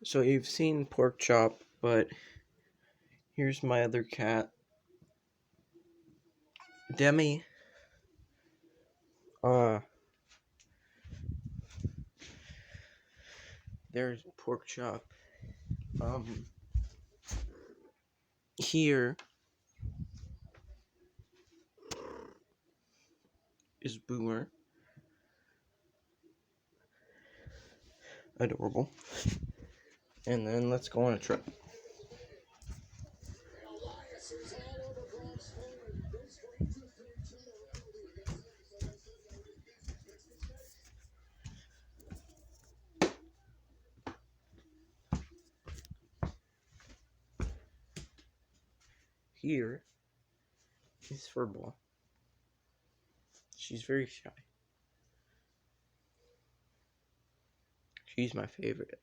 So you've seen Porkchop, but here's my other cat, Demi. Uh, there's Porkchop. Um, here is Boomer. Adorable. And then let's go on a trip. Here is furball. She's very shy. She's my favorite.